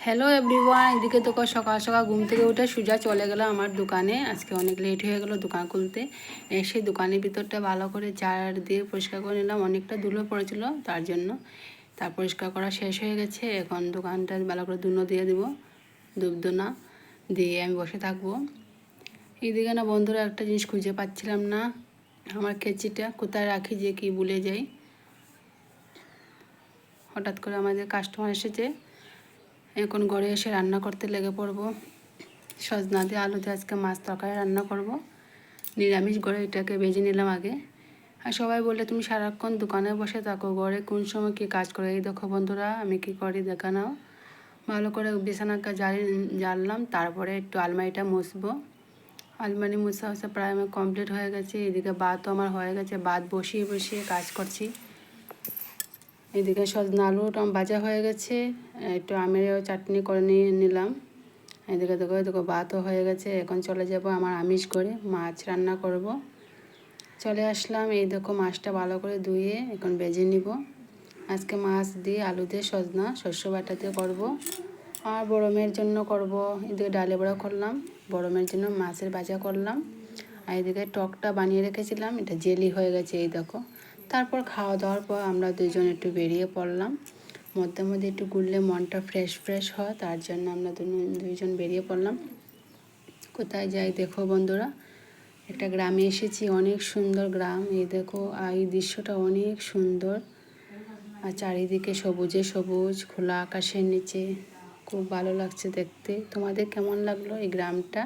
Hello everyone, এদিকে তো সকাল সকাল ঘুম থেকে উঠে সোজা চলে গেল আমার দোকানে। আজকে অনেক লেট হয়ে গেল দোকান খুলতে। এসে দোকানের ভিতরটা ভালো করে ঝাড় দিয়ে পরিষ্কার করে নিলাম, অনেকটা ধুলো পড়েছিল তার জন্য। তার পরিষ্কার করা শেষ হয়ে গেছে, এখন দোকানটা ভালো করে ধুনো দিয়ে দিব, ধূপধুনা দিয়ে আমি বসে থাকবো। এইদিকে না বন্ধুরা, একটা জিনিস খুঁজে পাচ্ছিলাম না, আমার কেচিটা কোথায় রাখি যে কি ভুলে যাই। হঠাৎ করে আমাদের কাস্টমার এসেছে, এখন ঘরে এসে রান্না করতে লেগে পড়বো। সজনা দিয়ে আলু দিয়ে আজকে মাছ তরকারি রান্না করব, নিরামিষ। ঘরে এটাকে ভেজে নিলাম আগে। আর সবাই বললে তুমি সারাক্ষণ দোকানে বসে থাকো, ঘরে কোন সময় কী কাজ করো। এই দেখো বন্ধুরা আমি কী করি দেখা নাও। ভালো করে বিছানাটা জ্বাললাম, তারপরে একটু আলমারিটা মুছবো। আলমারি মুছা হচ্ছে প্রায় আমার কমপ্লিট হয়ে গেছে। এদিকে ভাতও আমার হয়ে গেছে, ভাত বসিয়ে বসিয়ে কাজ করছি। এদিকে সজনা আলু ভাজা হয়ে গেছে, একটু আমের চাটনি করে নিয়ে নিলাম। এদিকে দেখো ভাতও হয়ে গেছে। এখন চলে যাব আমার আমিষ করে, মাছ রান্না করব। চলে আসলাম, এই দেখো মাছটা ভালো করে ধুয়ে এখন ভেজে নিব। আজকে মাছ দিয়ে আলু দিয়ে সজনা শস্য বাটা দিয়ে করবো। আর বড় মেয়ের জন্য করব, এদিকে ডালে বড়া করলাম, বড় মেয়ের জন্য মাছের ভাজা করলাম। আর এদিকে টকটা বানিয়ে রেখেছিলাম, এটা জেলি হয়ে গেছে এই দেখো। তারপর খাওয়া দাওয়ার পর আমরা দুজন একটু বেরিয়ে পড়লাম। মধ্যে মধ্যে একটু ঘুরলে মনটা ফ্রেশ ফ্রেশ হয়, তার জন্য আমরা দুইজন বেরিয়ে পড়লাম। কোথায় যাই দেখো বন্ধুরা, একটা গ্রামে এসেছি, অনেক সুন্দর গ্রাম। এই দেখো এই দৃশ্যটা অনেক সুন্দর, আর চারিদিকে সবুজে সবুজ, খোলা আকাশের নিচে খুব ভালো লাগছে দেখতে। তোমাদের কেমন লাগলো এই গ্রামটা?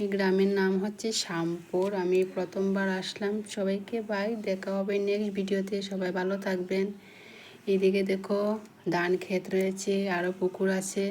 এই গ্রামের নাম হচ্ছে শ্যামপুর। আমি প্রথমবার আসলাম। সবাইকে বাই, দেখা হবে নেক্সট ভিডিওতে। সবাই ভালো থাকবেন। এদিকে দেখো ধান ক্ষেত রয়েছে, আরও পুকুর আছে।